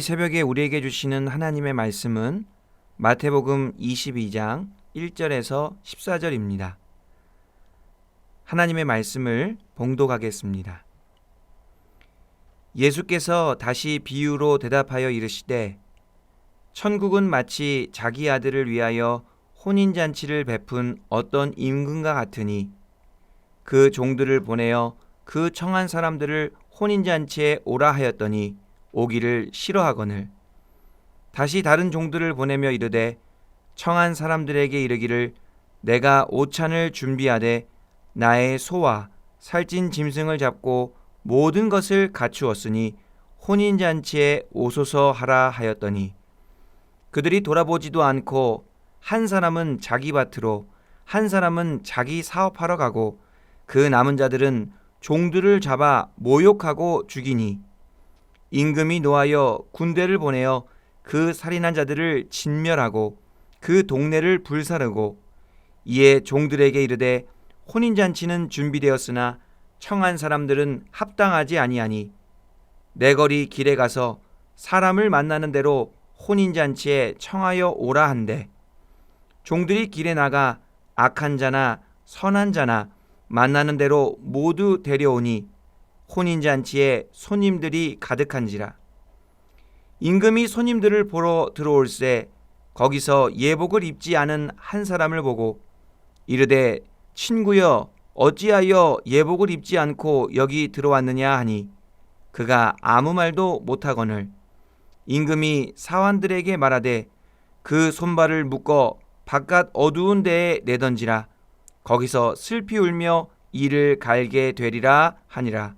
이 새벽에 우리에게 주시는 하나님의 말씀은 마태복음 22장 1절에서 14절입니다. 하나님의 말씀을 봉독하겠습니다. 예수께서 다시 비유로 대답하여 이르시되 천국은 마치 자기 아들을 위하여 혼인잔치를 베푼 어떤 임금과 같으니 그 종들을 보내어 그 청한 사람들을 혼인잔치에 오라 하였더니 오기를 싫어하거늘 다시 다른 종들을 보내며 이르되 청한 사람들에게 이르기를 내가 오찬을 준비하되 나의 소와 살찐 짐승을 잡고 모든 것을 갖추었으니 혼인잔치에 오소서 하라 하였더니 그들이 돌아보지도 않고 한 사람은 자기 밭으로 한 사람은 자기 사업하러 가고 그 남은 자들은 종들을 잡아 모욕하고 죽이니 임금이 노하여 군대를 보내어 그 살인한 자들을 진멸하고 그 동네를 불사르고 이에 종들에게 이르되 혼인잔치는 준비되었으나 청한 사람들은 합당하지 아니하니 내거리 길에 가서 사람을 만나는 대로 혼인잔치에 청하여 오라 한대 종들이 길에 나가 악한 자나 선한 자나 만나는 대로 모두 데려오니 혼인잔치에 손님들이 가득한지라. 임금이 손님들을 보러 들어올새 거기서 예복을 입지 않은 한 사람을 보고 이르되 친구여 어찌하여 예복을 입지 않고 여기 들어왔느냐 하니 그가 아무 말도 못하거늘 임금이 사환들에게 말하되 그 손발을 묶어 바깥 어두운 데에 내던지라. 거기서 슬피 울며 이를 갈게 되리라 하니라.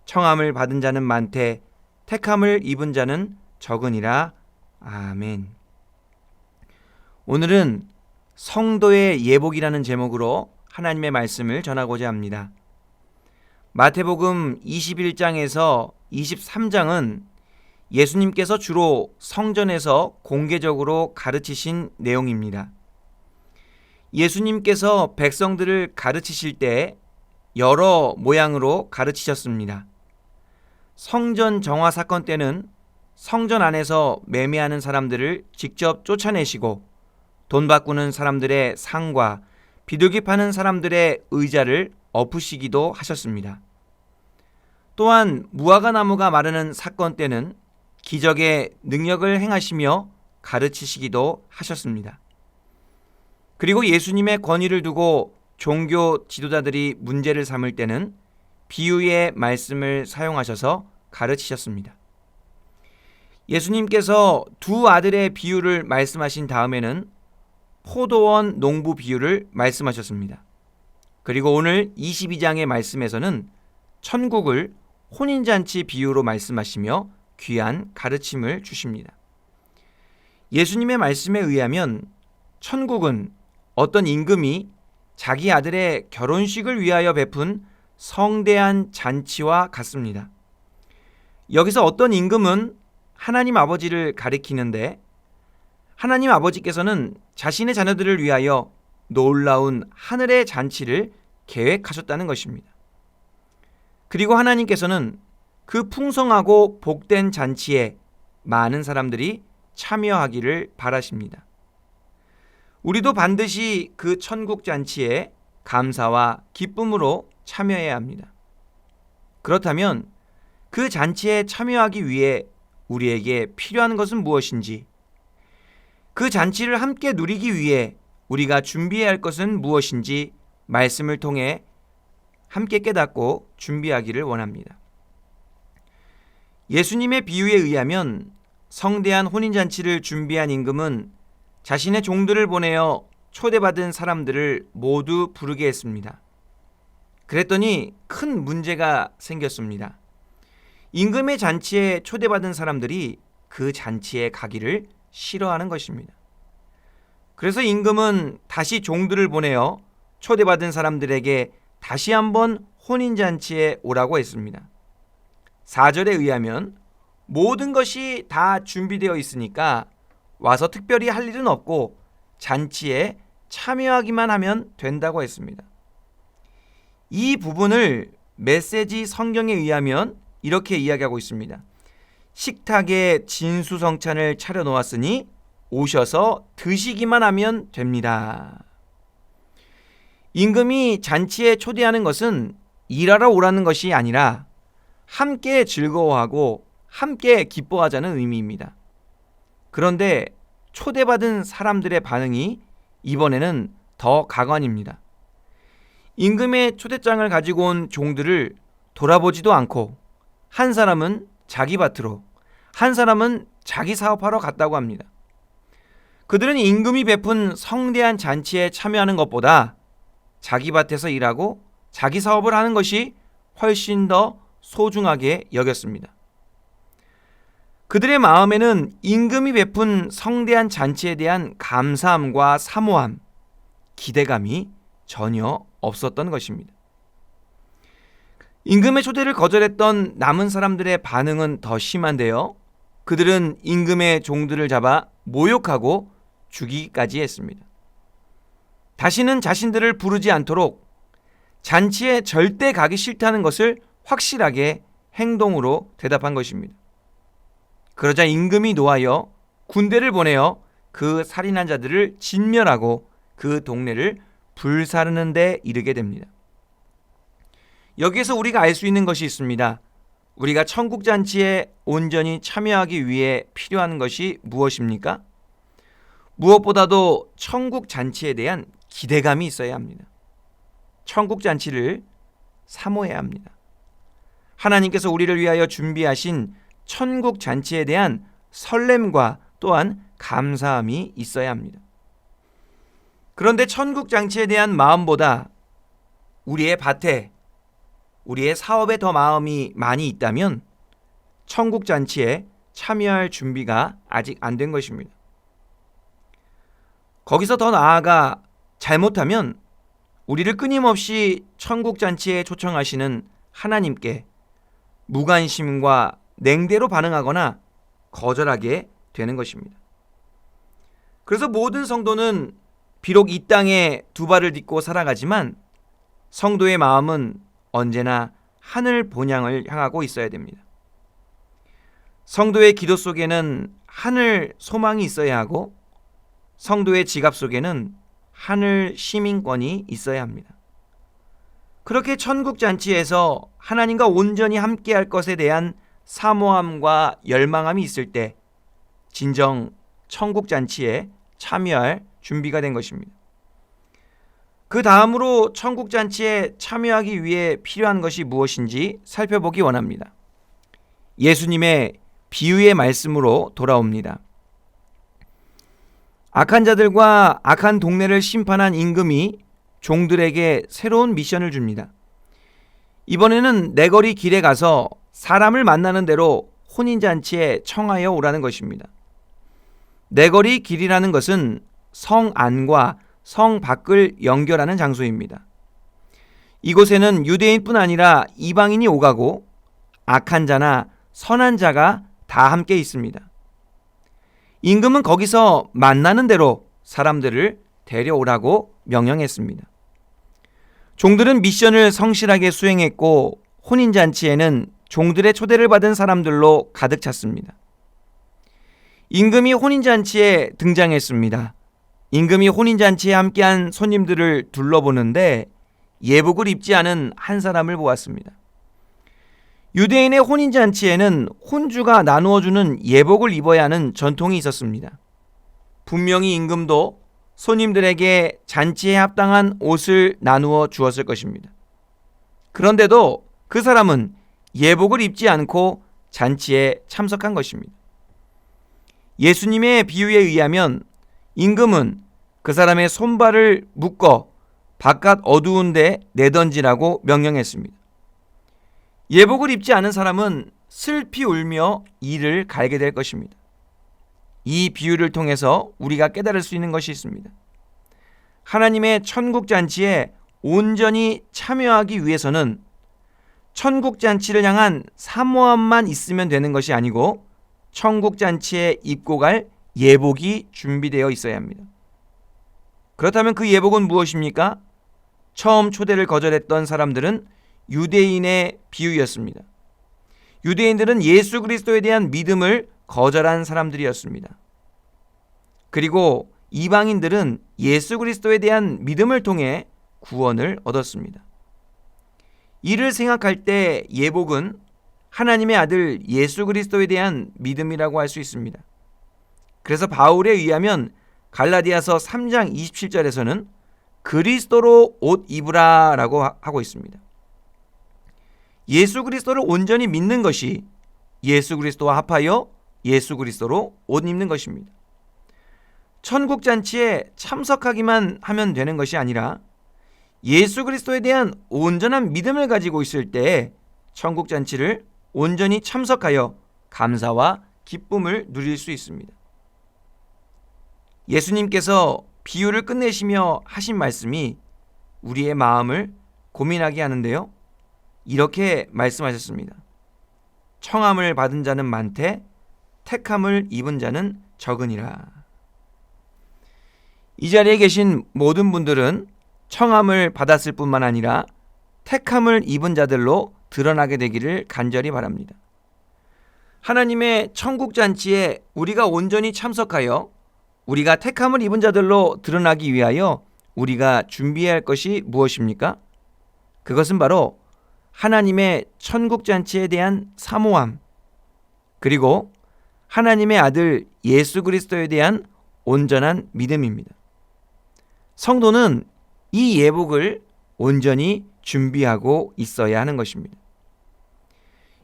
청함을 받은 자는 많되 택함을 입은 자는 적으니라. 아멘. 오늘은 성도의 예복이라는 제목으로 하나님의 말씀을 전하고자 합니다. 마태복음 21장에서 23장은 예수님께서 주로 성전에서 공개적으로 가르치신 내용입니다. 예수님께서 백성들을 가르치실 때 여러 모양으로 가르치셨습니다. 성전 정화 사건 때는 성전 안에서 매매하는 사람들을 직접 쫓아내시고 돈 바꾸는 사람들의 상과 비둘기 파는 사람들의 의자를 엎으시기도 하셨습니다. 또한 무화과 나무가 마르는 사건 때는 기적의 능력을 행하시며 가르치시기도 하셨습니다. 그리고 예수님의 권위를 두고 종교 지도자들이 문제를 삼을 때는 비유의 말씀을 사용하셔서 가르치셨습니다. 예수님께서 두 아들의 비유를 말씀하신 다음에는 포도원 농부 비유를 말씀하셨습니다. 그리고 오늘 22장의 말씀에서는 천국을 혼인잔치 비유로 말씀하시며 귀한 가르침을 주십니다. 예수님의 말씀에 의하면 천국은 어떤 임금이 자기 아들의 결혼식을 위하여 베푼 성대한 잔치와 같습니다. 여기서 어떤 임금은 하나님 아버지를 가리키는데 하나님 아버지께서는 자신의 자녀들을 위하여 놀라운 하늘의 잔치를 계획하셨다는 것입니다. 그리고 하나님께서는 그 풍성하고 복된 잔치에 많은 사람들이 참여하기를 바라십니다. 우리도 반드시 그 천국 잔치에 감사와 기쁨으로 참여해야 합니다. 그렇다면 그 잔치에 참여하기 위해 우리에게 필요한 것은 무엇인지, 그 잔치를 함께 누리기 위해 우리가 준비해야 할 것은 무엇인지 말씀을 통해 함께 깨닫고 준비하기를 원합니다. 예수님의 비유에 의하면 성대한 혼인잔치를 준비한 임금은 자신의 종들을 보내어 초대받은 사람들을 모두 부르게 했습니다. 그랬더니 큰 문제가 생겼습니다. 임금의 잔치에 초대받은 사람들이 그 잔치에 가기를 싫어하는 것입니다. 그래서 임금은 다시 종들을 보내어 초대받은 사람들에게 다시 한번 혼인잔치에 오라고 했습니다. 4절에 의하면 모든 것이 다 준비되어 있으니까 와서 특별히 할 일은 없고 잔치에 참여하기만 하면 된다고 했습니다. 이 부분을 메시지 성경에 의하면 이렇게 이야기하고 있습니다. 식탁에 진수성찬을 차려놓았으니 오셔서 드시기만 하면 됩니다. 임금이 잔치에 초대하는 것은 일하러 오라는 것이 아니라 함께 즐거워하고 함께 기뻐하자는 의미입니다. 그런데 초대받은 사람들의 반응이 이번에는 더 가관입니다. 임금의 초대장을 가지고 온 종들을 돌아보지도 않고 한 사람은 자기 밭으로, 한 사람은 자기 사업하러 갔다고 합니다. 그들은 임금이 베푼 성대한 잔치에 참여하는 것보다 자기 밭에서 일하고 자기 사업을 하는 것이 훨씬 더 소중하게 여겼습니다. 그들의 마음에는 임금이 베푼 성대한 잔치에 대한 감사함과 사모함, 기대감이 전혀 없었던 것입니다. 임금의 초대를 거절했던 남은 사람들의 반응은 더 심한데요. 그들은 임금의 종들을 잡아 모욕하고 죽이기까지 했습니다. 다시는 자신들을 부르지 않도록 잔치에 절대 가기 싫다는 것을 확실하게 행동으로 대답한 것입니다. 그러자 임금이 노하여 군대를 보내어 그 살인한 자들을 진멸하고 그 동네를 불사르는 데 이르게 됩니다. 여기에서 우리가 알 수 있는 것이 있습니다. 우리가 천국잔치에 온전히 참여하기 위해 필요한 것이 무엇입니까? 무엇보다도 천국잔치에 대한 기대감이 있어야 합니다. 천국잔치를 사모해야 합니다. 하나님께서 우리를 위하여 준비하신 천국잔치에 대한 설렘과 또한 감사함이 있어야 합니다. 그런데 천국잔치에 대한 마음보다 우리의 밭에, 우리의 사업에 더 마음이 많이 있다면 천국잔치에 참여할 준비가 아직 안 된 것입니다. 거기서 더 나아가 잘못하면 우리를 끊임없이 천국잔치에 초청하시는 하나님께 무관심과 냉대로 반응하거나 거절하게 되는 것입니다. 그래서 모든 성도는 비록 이 땅에 두 발을 딛고 살아가지만 성도의 마음은 언제나 하늘 본향을 향하고 있어야 됩니다. 성도의 기도 속에는 하늘 소망이 있어야 하고 성도의 지갑 속에는 하늘 시민권이 있어야 합니다. 그렇게 천국잔치에서 하나님과 온전히 함께할 것에 대한 사모함과 열망함이 있을 때 진정 천국잔치에 참여할 준비가 된 것입니다. 그 다음으로 천국잔치에 참여하기 위해 필요한 것이 무엇인지 살펴보기 원합니다. 예수님의 비유의 말씀으로 돌아옵니다. 악한 자들과 악한 동네를 심판한 임금이 종들에게 새로운 미션을 줍니다. 이번에는 내거리 길에 가서 사람을 만나는 대로 혼인잔치에 청하여 오라는 것입니다. 내거리 길이라는 것은 성 안과 성 밖을 연결하는 장소입니다. 이곳에는 유대인뿐 아니라 이방인이 오가고 악한 자나 선한 자가 다 함께 있습니다. 임금은 거기서 만나는 대로 사람들을 데려오라고 명령했습니다. 종들은 미션을 성실하게 수행했고 혼인잔치에는 종들의 초대를 받은 사람들로 가득 찼습니다. 임금이 혼인잔치에 등장했습니다. 임금이 혼인잔치에 함께한 손님들을 둘러보는데 예복을 입지 않은 한 사람을 보았습니다. 유대인의 혼인잔치에는 혼주가 나누어주는 예복을 입어야 하는 전통이 있었습니다. 분명히 임금도 손님들에게 잔치에 합당한 옷을 나누어 주었을 것입니다. 그런데도 그 사람은 예복을 입지 않고 잔치에 참석한 것입니다. 예수님의 비유에 의하면 임금은 그 사람의 손발을 묶어 바깥 어두운 데 내던지라고 명령했습니다. 예복을 입지 않은 사람은 슬피 울며 이를 갈게 될 것입니다. 이 비유를 통해서 우리가 깨달을 수 있는 것이 있습니다. 하나님의 천국잔치에 온전히 참여하기 위해서는 천국잔치를 향한 사모함만 있으면 되는 것이 아니고 천국잔치에 입고 갈 예복이 준비되어 있어야 합니다. 그렇다면 그 예복은 무엇입니까? 처음 초대를 거절했던 사람들은 유대인의 비유였습니다. 유대인들은 예수 그리스도에 대한 믿음을 거절한 사람들이었습니다. 그리고 이방인들은 예수 그리스도에 대한 믿음을 통해 구원을 얻었습니다. 이를 생각할 때 예복은 하나님의 아들 예수 그리스도에 대한 믿음이라고 할 수 있습니다. 그래서 바울에 의하면 갈라디아서 3장 27절에서는 그리스도로 옷 입으라 라고 하고 있습니다. 예수 그리스도를 온전히 믿는 것이 예수 그리스도와 합하여 예수 그리스도로 옷 입는 것입니다. 천국 잔치에 참석하기만 하면 되는 것이 아니라 예수 그리스도에 대한 온전한 믿음을 가지고 있을 때 천국 잔치를 온전히 참석하여 감사와 기쁨을 누릴 수 있습니다. 예수님께서 비유를 끝내시며 하신 말씀이 우리의 마음을 고민하게 하는데요. 이렇게 말씀하셨습니다. 청함을 받은 자는 많되 택함을 입은 자는 적으니라. 이 자리에 계신 모든 분들은 청함을 받았을 뿐만 아니라 택함을 입은 자들로 드러나게 되기를 간절히 바랍니다. 하나님의 천국 잔치에 우리가 온전히 참석하여 우리가 택함을 입은 자들로 드러나기 위하여 우리가 준비해야 할 것이 무엇입니까? 그것은 바로 하나님의 천국 잔치에 대한 사모함, 그리고 하나님의 아들 예수 그리스도에 대한 온전한 믿음입니다. 성도는 이 예복을 온전히 준비하고 있어야 하는 것입니다.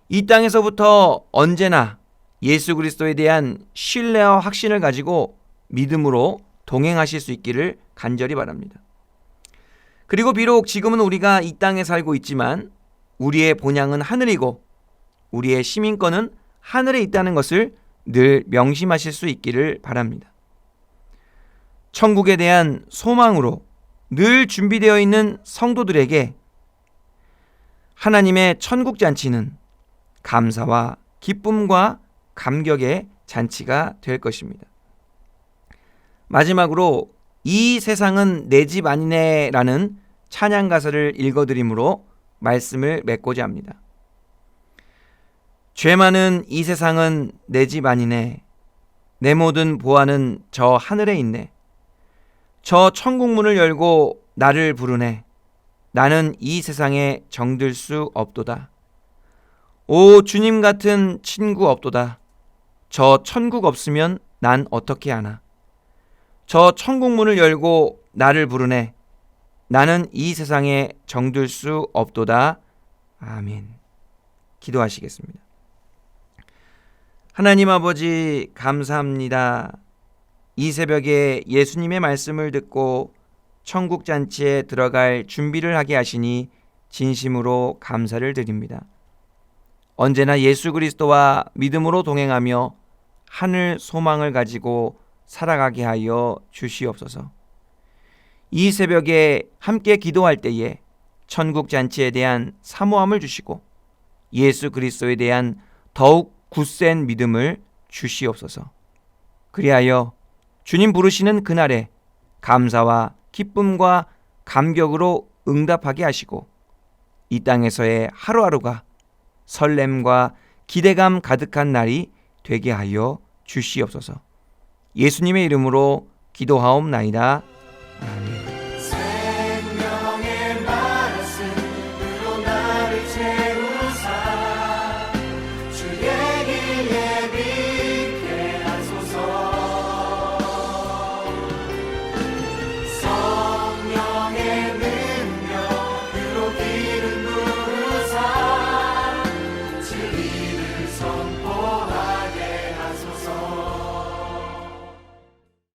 이 땅에서부터 언제나 예수 그리스도에 대한 신뢰와 확신을 가지고 믿음으로 동행하실 수 있기를 간절히 바랍니다. 그리고 비록 지금은 우리가 이 땅에 살고 있지만 우리의 본향은 하늘이고 우리의 시민권은 하늘에 있다는 것을 늘 명심하실 수 있기를 바랍니다. 천국에 대한 소망으로 늘 준비되어 있는 성도들에게 하나님의 천국 잔치는 감사와 기쁨과 감격의 잔치가 될 것입니다. 마지막으로 이 세상은 내 집 아니네 라는 찬양 가사를 읽어드리므로 말씀을 맺고자 합니다. 죄 많은 이 세상은 내 집 아니네. 내 모든 보화는 저 하늘에 있네. 저 천국문을 열고 나를 부르네. 나는 이 세상에 정들 수 없도다. 오 주님 같은 친구 없도다. 저 천국 없으면 난 어떻게 하나. 저 천국문을 열고 나를 부르네. 나는 이 세상에 정들 수 없도다. 아멘. 기도하시겠습니다. 하나님 아버지 감사합니다. 이 새벽에 예수님의 말씀을 듣고 천국 잔치에 들어갈 준비를 하게 하시니 진심으로 감사를 드립니다. 언제나 예수 그리스도와 믿음으로 동행하며 하늘 소망을 가지고 살아가게 하여 주시옵소서. 이 새벽에 함께 기도할 때에 천국 잔치에 대한 사모함을 주시고 예수 그리스도에 대한 더욱 굳센 믿음을 주시옵소서. 그리하여 주님 부르시는 그날에 감사와 기쁨과 감격으로 응답하게 하시고 이 땅에서의 하루하루가 설렘과 기대감 가득한 날이 되게 하여 주시옵소서. 예수님의 이름으로 기도하옵나이다.